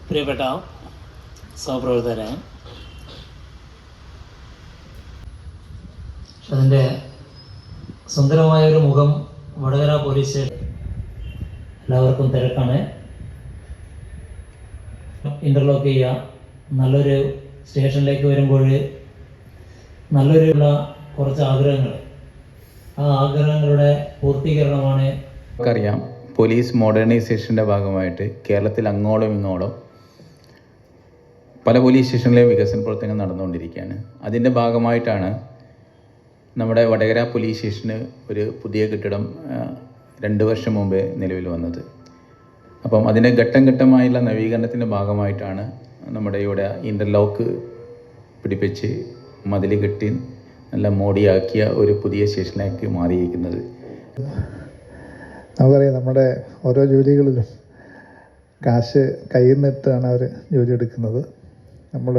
പ്രിയപ്പെട്ട സഹപ്രവർത്തകരെ, അതിൻ്റെ സുന്ദരമായൊരു മുഖം വടകര പോലീസ്. എല്ലാവർക്കും തിരക്കാണ്. ഇൻ്റർലോക്ക് ചെയ്യുക. നല്ലൊരു സ്റ്റേഷനിലേക്ക് വരുമ്പോൾ നല്ലൊരു കുറച്ച് ആഗ്രഹങ്ങൾ, ആ ആഗ്രഹങ്ങളുടെ പൂർത്തീകരണമാണ്. നമുക്കറിയാം, പോലീസ് മോഡേണൈസേഷൻ്റെ ഭാഗമായിട്ട് കേരളത്തിൽ അങ്ങോളം ഇങ്ങോളം പല പോലീസ് സ്റ്റേഷനിലെയും വികസന പ്രവർത്തനങ്ങൾ നടന്നുകൊണ്ടിരിക്കുകയാണ്. അതിൻ്റെ ഭാഗമായിട്ടാണ് നമ്മുടെ വടകര പോലീസ് സ്റ്റേഷന് ഒരു പുതിയ കെട്ടിടം 2 വർഷം മുമ്പേ നിലവിൽ വന്നത്. അപ്പം അതിൻ്റെ ഘട്ടം ഘട്ടമായുള്ള നവീകരണത്തിൻ്റെ ഭാഗമായിട്ടാണ് നമ്മുടെ ഇവിടെ ഇൻ്റർലോക്ക് പിടിപ്പിച്ച് മതിൽ കെട്ടി നല്ല മോടിയാക്കിയ ഒരു പുതിയ സ്റ്റേഷനിലേക്ക് മാറിയിരിക്കുന്നത്. നമുക്കറിയാം, നമ്മുടെ ഓരോ ജോലികളിലും കാശ് കയ്യിൽ നിന്നിട്ടാണ് അവർ ജോലി എടുക്കുന്നത്. നമ്മൾ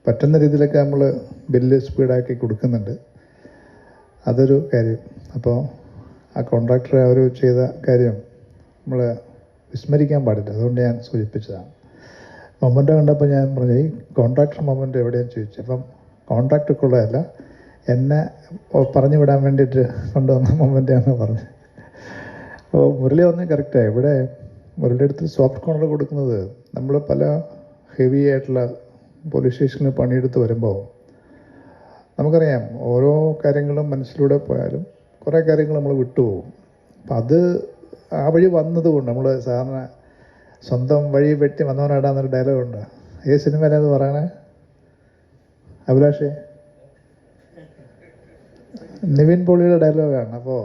പറ്റുന്ന രീതിയിലൊക്കെ നമ്മൾ ബില്ല് സ്പീഡാക്കി കൊടുക്കുന്നുണ്ട്. അതൊരു കാര്യം. അപ്പോൾ ആ കോൺട്രാക്ടർ അവർ ചെയ്ത കാര്യം നമ്മൾ വിസ്മരിക്കാൻ പാടില്ല. അതുകൊണ്ട് ഞാൻ സൂചിപ്പിച്ചതാണ്. മൊമെൻ്റ് കണ്ടപ്പോൾ ഞാൻ പറഞ്ഞു, ഈ കോൺട്രാക്ടർ മൊമെൻ്റ് എവിടെയാണെന്ന് ചോദിച്ചു. അപ്പം കോൺട്രാക്ടർക്കുള്ളതല്ല, എന്നെ പറഞ്ഞു വിടാൻ വേണ്ടിയിട്ട് കൊണ്ടുവന്ന മൊമെൻ്റാണെന്ന് പറഞ്ഞു. അപ്പോൾ മുരളി ഒന്ന് കറക്റ്റായി. ഇവിടെ മുരളിയുടെ അടുത്ത് സോഫ്റ്റ് കോർണർ കൊടുക്കുന്നത്, നമ്മൾ പല ഹെവി ആയിട്ടുള്ള പോലീസ് സ്റ്റേഷനിൽ പണിയെടുത്ത് വരുമ്പോൾ നമുക്കറിയാം, ഓരോ കാര്യങ്ങളും മനസ്സിലൂടെ പോയാലും കുറേ കാര്യങ്ങൾ നമ്മൾ വിട്ടുപോകും. അപ്പം അത് ആ വഴി വന്നതുകൊണ്ട് നമ്മൾ സാധാരണ സ്വന്തം വഴി വെട്ടി വന്നവനാടാന്നൊരു ഡയലോഗുണ്ട്. ഏത് സിനിമയിലത് പറയണേ അഭിലാഷേ? നിവിൻ പോളിയുടെ ഡയലോഗാണ്. അപ്പോൾ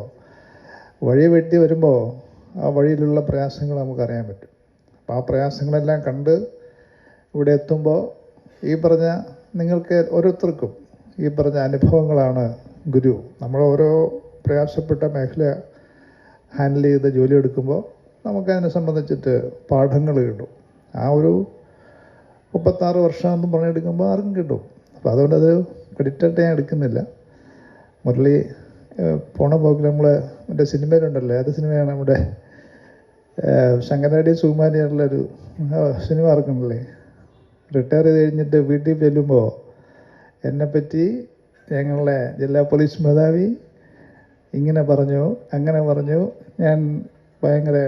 വഴി വെട്ടി വരുമ്പോൾ ആ വഴിയിലുള്ള പ്രയാസങ്ങൾ നമുക്കറിയാൻ പറ്റും. അപ്പോൾ ആ പ്രയാസങ്ങളെല്ലാം കണ്ട് ഇവിടെ എത്തുമ്പോൾ ഈ പറഞ്ഞ നിങ്ങൾക്ക് ഓരോരുത്തർക്കും ഈ പറഞ്ഞ അനുഭവങ്ങളാണ് ഗുരു. നമ്മൾ ഓരോ പ്രയാസപ്പെട്ട മേഖല ഹാൻഡിൽ ചെയ്ത് ജോലി എടുക്കുമ്പോൾ നമുക്കതിനെ സംബന്ധിച്ചിട്ട് പാഠങ്ങൾ കിട്ടും. ആ ഒരു 36 വർഷം എന്ന് പറഞ്ഞെടുക്കുമ്പോൾ ആർക്കും കിട്ടും. അപ്പോൾ അതുകൊണ്ട് അത് ക്രെഡിറ്റായിട്ട് ഞാൻ എടുക്കുന്നില്ല. മുരളി പോണ പോക്കിൽ നമ്മൾ മറ്റേ സിനിമയിലുണ്ടല്ലോ, ഏത് സിനിമയാണ് നമ്മുടെ ശങ്കരാടി സുകുമാരിയുള്ളൊരു സിനിമ ഇറക്കണല്ലേ, റിട്ടയർ ചെയ്ത് കഴിഞ്ഞിട്ട് വീട്ടിൽ ചെല്ലുമ്പോൾ എന്നെപ്പറ്റി ഞങ്ങളുടെ ജില്ലാ പോലീസ് മേധാവി ഇങ്ങനെ പറഞ്ഞു, അങ്ങനെ പറഞ്ഞു, ഞാൻ ഭയങ്കര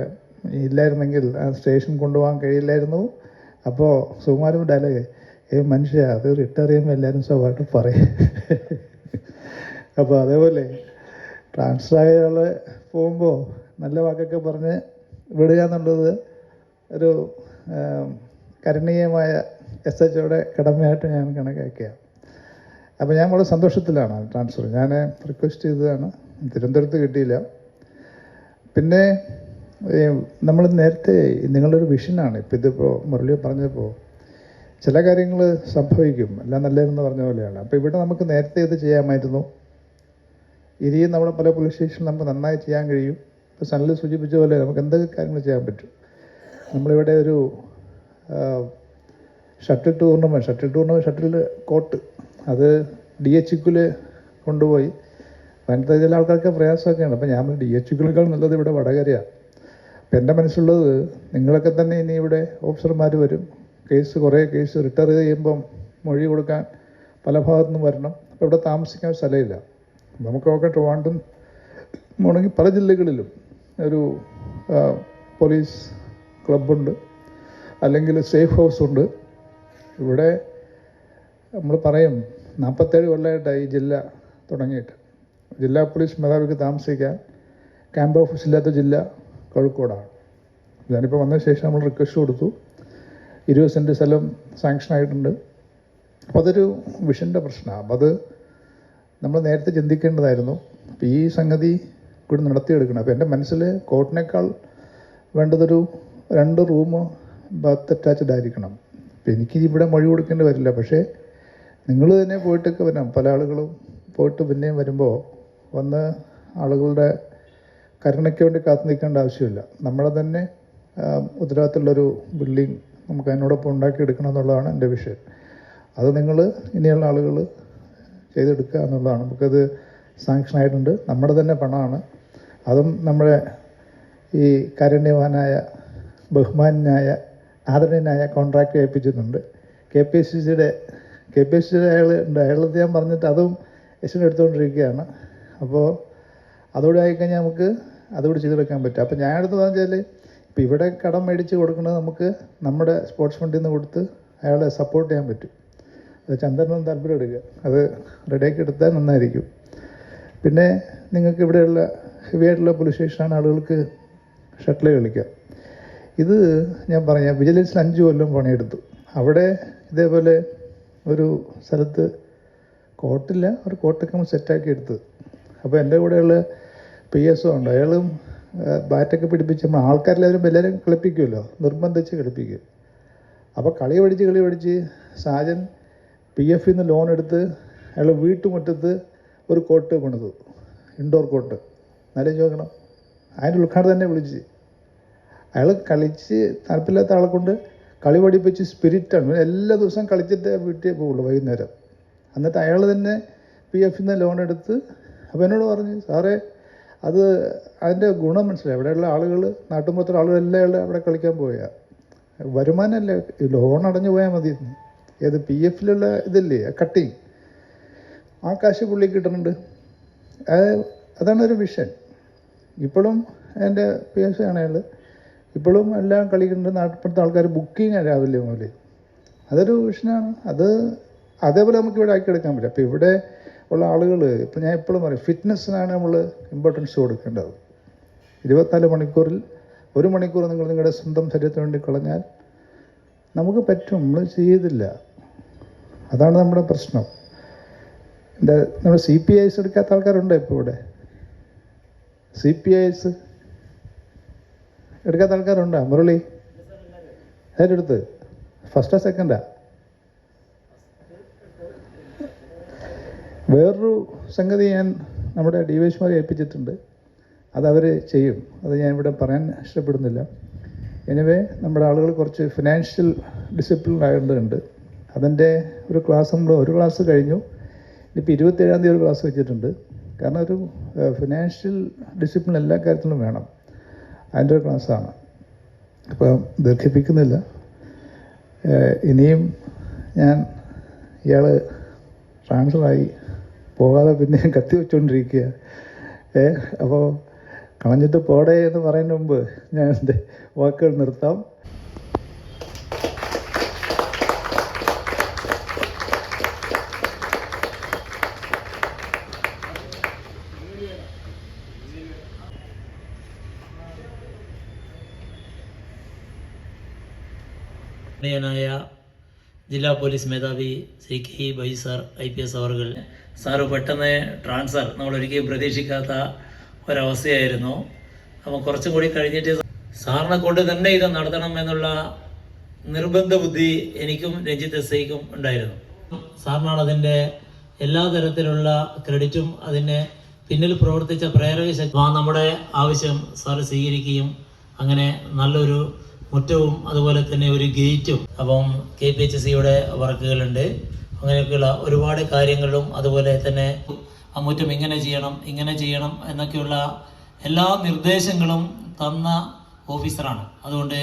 ഇല്ലായിരുന്നെങ്കിൽ ആ സ്റ്റേഷൻ കൊണ്ടുപോകാൻ കഴിയില്ലായിരുന്നു. അപ്പോൾ സുകുമാരൻ ഡയലോഗ്, മനുഷ്യ അത് റിട്ടയർ ചെയ്യുമ്പോൾ എല്ലാവരും സ്വഭാവമായിട്ട് പറയും. അപ്പോൾ അതേപോലെ ട്രാൻസ്ഫർ ആയ പോകുമ്പോൾ നല്ല വാക്കൊക്കെ പറഞ്ഞ് വിടുക എന്നുള്ളത് ഒരു കരണീയമായ SHOയുടെ കടമയായിട്ട് ഞാൻ കണക്കാക്കിയാണ്. അപ്പോൾ ഞാൻ വളരെ സന്തോഷത്തിലാണ് ട്രാൻസ്ഫർ. ഞാൻ റിക്വസ്റ്റ് ചെയ്തതാണ്, തിരുവനന്തപുരത്ത് കിട്ടിയില്ല. പിന്നെ നമ്മൾ നേരത്തെ നിങ്ങളൊരു വിഷനാണ്. ഇപ്പോൾ ഇതിപ്പോൾ മുരളി പറഞ്ഞപ്പോൾ ചില കാര്യങ്ങൾ സംഭവിക്കും, എല്ലാം നല്ലതെന്ന് പറഞ്ഞ പോലെയാണ്. അപ്പോൾ ഇവിടെ നമുക്ക് നേരത്തെ ഇത് ചെയ്യാമായിരുന്നു. ഇനിയും നമ്മുടെ പല പോലീസ് സ്റ്റേഷൻ നമുക്ക് നന്നായി ചെയ്യാൻ കഴിയും. ഇപ്പോൾ സനൽ സൂചിപ്പിച്ച പോലെ നമുക്ക് എന്തൊക്കെ കാര്യങ്ങൾ ചെയ്യാൻ പറ്റും. നമ്മളിവിടെ ഒരു ഷട്ടിൽ ടൂർണമെൻറ്റ് കോർട്ട് അത് DHQൽ കൊണ്ടുപോയി. അങ്ങനത്തെ ചില ആൾക്കാർക്ക് പ്രയാസമൊക്കെയാണ്. അപ്പോൾ ഞാൻ DHQനേക്കാൾ നല്ലത് ഇവിടെ വടകരയാണ്. അപ്പം എൻ്റെ മനസ്സിലുള്ളത്, നിങ്ങളൊക്കെ തന്നെ ഇനി ഇവിടെ ഓഫീസർമാർ വരും, കുറേ കേസ് റിട്ടയർ ചെയ്യുമ്പം മൊഴി കൊടുക്കാൻ പല ഭാഗത്തുനിന്നും വരണം. അപ്പോൾ ഇവിടെ താമസിക്കാൻ സ്ഥലമില്ല. നമുക്കൊക്കെ ട്രിവാൻഡ്രം പോകണമെങ്കിൽ പല ജില്ലകളിലും ഒരു പോലീസ് ക്ലബ്ബുണ്ട്, അല്ലെങ്കിൽ സേഫ് ഹൗസുണ്ട്. ഇവിടെ നമ്മൾ പറയും 47 കൊല്ലമായിട്ടാണ് ഈ ജില്ല തുടങ്ങിയിട്ട്. ജില്ലാ പോലീസ് മേധാവിക്ക് താമസിക്കാൻ ക്യാമ്പ് ഓഫീസില്ലാത്ത ജില്ല കോഴിക്കോടാണ്. ഞാനിപ്പോൾ വന്ന ശേഷം നമ്മൾ റിക്വസ്റ്റ് കൊടുത്തു, 20 സെൻറ്റ് സ്ഥലം സാങ്ഷനായിട്ടുണ്ട്. അപ്പോൾ അതൊരു വിഷൻ്റെ പ്രശ്നമാണ്. അപ്പോൾ അത് നമ്മൾ നേരത്തെ ചിന്തിക്കേണ്ടതായിരുന്നു. അപ്പോൾ ഈ സംഗതി കൂടി നടത്തിയെടുക്കണം. അപ്പോൾ എൻ്റെ മനസ്സിൽ കോർട്ടിനേക്കാൾ വേണ്ടതൊരു 2 റൂം ബാത്ത് അറ്റാച്ച്ഡ് ആയിരിക്കണം. അപ്പോൾ എനിക്ക് ഇവിടെ മൊഴി കൊടുക്കേണ്ടി വരില്ല. പക്ഷേ നിങ്ങൾ തന്നെ പോയിട്ടൊക്കെ വരാം. പല ആളുകളും പോയിട്ട് പിന്നെയും വരുമ്പോൾ വന്ന് ആളുകളുടെ കരുണയ്ക്ക് വേണ്ടി കാത്തു നിൽക്കേണ്ട ആവശ്യമില്ല. നമ്മളെ തന്നെ ഉത്തരവാദിത്തമുള്ളൊരു ബിൽഡിംഗ് നമുക്ക് അതിനോടൊപ്പം ഉണ്ടാക്കിയെടുക്കണം എന്നുള്ളതാണ് എൻ്റെ വിഷയം. അത് നിങ്ങൾ ഇനിയുള്ള ആളുകൾ ചെയ്തെടുക്കുക എന്നുള്ളതാണ്. നമുക്കത് സാങ്ഷൻ ആയിട്ടുണ്ട്. നമ്മുടെ തന്നെ പണമാണ്. അതും നമ്മുടെ ഈ കാരുണ്യവാനായ ബഹുമാന്യനായ ആദരണീയനായ കോൺട്രാക്ട് ഏൽപ്പിച്ചിട്ടുണ്ട്. KPCCയുടെ അയാൾ ഉണ്ട്. അയാളത് ഞാൻ പറഞ്ഞിട്ട് അതും എസ്റ്റിന് എടുത്തുകൊണ്ടിരിക്കുകയാണ്. അപ്പോൾ അതോടെ ആയിക്കഴിഞ്ഞാൽ നമുക്ക് അതുകൂടി ചെയ്തെടുക്കാൻ പറ്റും. അപ്പോൾ ഞാൻ എടുത്ത് പറഞ്ഞാൽ ഇപ്പോൾ ഇവിടെ കടം മേടിച്ച് കൊടുക്കുന്നത് നമുക്ക് നമ്മുടെ സ്പോർട്സ് ഫണ്ടിൽ നിന്ന് കൊടുത്ത് അയാളെ സപ്പോർട്ട് ചെയ്യാൻ പറ്റും. അത് ചന്ദ്രനും താല്പര്യം എടുക്കുക, അത് റെഡിയാക്കി എടുത്താൽ നന്നായിരിക്കും. പിന്നെ നിങ്ങൾക്ക് ഇവിടെയുള്ള ഹെവി ആയിട്ടുള്ള പോലീസ് സ്റ്റേഷനാണ് ആളുകൾക്ക് ഷട്ടിൽ കളിക്കുക. ഇത് ഞാൻ പറയാം, വിജിലൻസിൽ 5 കൊല്ലം പണിയെടുത്തു. അവിടെ ഇതേപോലെ ഒരു സ്ഥലത്ത് കോർട്ടില്ല, ഒരു കോർട്ടൊക്കെ നമ്മൾ സെറ്റാക്കി എടുത്ത്. അപ്പോൾ എൻ്റെ കൂടെയുള്ള PSO ഉണ്ട്. അയാളും ബാറ്റൊക്കെ പിടിപ്പിച്ച് നമ്മൾ ആൾക്കാരെല്ലാവരും എല്ലാവരും കളിപ്പിക്കുമല്ലോ, നിർബന്ധിച്ച് കളിപ്പിക്കും. അപ്പോൾ കളി പഠിച്ച് സാജൻ PF നിന്ന് ലോൺ എടുത്ത് അയാൾ വീട്ടുമുറ്റത്ത് ഒരു കോർട്ട് പണിതു, ഇൻഡോർ കോർട്ട്. എന്നാലും ചോദിക്കണം, അതിൻ്റെ ഉദ്ഘാടനം തന്നെ വിളിച്ച് അയാൾ കളിച്ച് താല്പര്യമില്ലാത്ത ആളെ കൊണ്ട് കളി പഠിപ്പിച്ച് സ്പിരിറ്റാണ്. എല്ലാ ദിവസവും കളിച്ചിട്ട് വീട്ടിൽ പോകുള്ളൂ വൈകുന്നേരം. എന്നിട്ട് അയാൾ തന്നെ PF നിന്ന് ലോൺ എടുത്ത്. അപ്പോൾ എന്നോട് പറഞ്ഞു, സാറേ അത് അതിൻ്റെ ഗുണം മനസ്സിലായി. അവിടെയുള്ള ആളുകൾ, നാട്ടുമ്പുറത്തുള്ള ആളുകളെല്ലാം അവിടെ കളിക്കാൻ പോയാൽ വരുമാനമല്ല, ലോൺ അടഞ്ഞു പോയാൽ മതി. ഏത് PF-ലുള്ള ഇതില്ലേ കട്ടിങ്, ആ കാശ് പുള്ളി കിട്ടുന്നുണ്ട്. അതാണ് ഒരു വിഷൻ. ഇപ്പോഴും എൻ്റെ PSO ആണ് അയാൾ. ഇപ്പോഴും എല്ലാം കളിക്കുന്നുണ്ട്. നാട്ടിലത്തെ ആൾക്കാർ ബുക്കിങ്ങാണ് രാവിലെ മുതൽ. അതൊരു വിഷനാണ്. അതേപോലെ നമുക്ക് ഇവിടെ ആക്കിയെടുക്കാൻ പറ്റും. അപ്പോൾ ഇവിടെ ഉള്ള ആളുകൾ, ഇപ്പോൾ ഞാൻ എപ്പോഴും പറയും, ഫിറ്റ്നസ്സിനാണ് നമ്മൾ ഇമ്പോർട്ടൻസ് കൊടുക്കേണ്ടത്. 24 മണിക്കൂറിൽ 1 മണിക്കൂർ നിങ്ങൾ നിങ്ങളുടെ സ്വന്തം ശരീരത്തിന് വേണ്ടി കളഞ്ഞാൽ നമുക്ക് പറ്റും. നമ്മൾ ചെയ്തില്ല, അതാണ് നമ്മുടെ പ്രശ്നം. നമ്മൾ CPIs എടുക്കാത്ത ആൾക്കാരുണ്ട് ഇപ്പോൾ ഇവിടെ. CPIs എടുക്കാത്ത ആൾക്കാരുണ്ടോ? മുരളി അതിലെടുത്ത് ഫസ്റ്റാ സെക്കൻഡാ? വേറൊരു സംഗതി ഞാൻ നമ്മുടെ DYSമാരെ ഏൽപ്പിച്ചിട്ടുണ്ട്. അതവർ ചെയ്യും. അത് ഞാൻ ഇവിടെ പറയാൻ ഇഷ്ടപ്പെടുന്നില്ല. എനിവേ നമ്മുടെ ആളുകൾ കുറച്ച് ഫിനാൻഷ്യൽ ഡിസിപ്ലിൻ ആയതുകൊണ്ട് അതിൻ്റെ ഒരു ക്ലാസ് ഒരു ക്ലാസ് കഴിഞ്ഞു. ഇപ്പോൾ 27-ാം തീയതി ഒരു ക്ലാസ് വെച്ചിട്ടുണ്ട്. കാരണം ഒരു ഫിനാൻഷ്യൽ ഡിസിപ്ലിൻ എല്ലാ കാര്യത്തിലും വേണം. അതിൻ്റെ ഒരു ക്ലാസ്സാണ്. അപ്പോൾ ദീർഘിപ്പിക്കുന്നില്ല. ഇനിയും ഞാൻ ഇയാൾ ട്രാൻസ്ഫറായി പോകാതെ പിന്നെ കത്തി വെച്ചുകൊണ്ടിരിക്കുക. അപ്പോൾ കളഞ്ഞിട്ട് പോടേ എന്ന് പറയുന്നതിന് മുമ്പ് ഞാൻ എൻ്റെ വാക്കുകൾ നിർത്താം. ായ ജില്ലാ പോലീസ് മേധാവി Shri K. Baiju sir IPS അവർകൾ, സാറ് പെട്ടെന്ന് ട്രാൻസ്ഫർ നമ്മൾ ഒരിക്കലും പ്രതീക്ഷിക്കാത്ത ഒരവസ്ഥയായിരുന്നു. അപ്പോൾ കുറച്ചും കൂടി കഴിഞ്ഞിട്ട് സാറിനെ കൊണ്ട് തന്നെ ഇത് നടത്തണം എന്നുള്ള നിർബന്ധ ബുദ്ധി എനിക്കും രഞ്ജിത്ത് SIക്കും ഉണ്ടായിരുന്നു. സാറിനാണ് അതിൻ്റെ എല്ലാ തരത്തിലുള്ള ക്രെഡിറ്റും അതിന് പിന്നിൽ പ്രവർത്തിച്ച പ്രേരക ശക്തി. നമ്മുടെ ആവശ്യം സാറ് സ്വീകരിക്കുകയും അങ്ങനെ നല്ലൊരു മുറ്റവും അതുപോലെ തന്നെ ഒരു ഗേറ്റും, അപ്പം KPHCയുടെ വർക്കുകളുണ്ട്, അങ്ങനെയൊക്കെയുള്ള ഒരുപാട് കാര്യങ്ങളും അതുപോലെ തന്നെ ആ മുറ്റം ഇങ്ങനെ ചെയ്യണം എന്നൊക്കെയുള്ള എല്ലാ നിർദ്ദേശങ്ങളും തന്ന ഓഫീസറാണ്. അതുകൊണ്ട്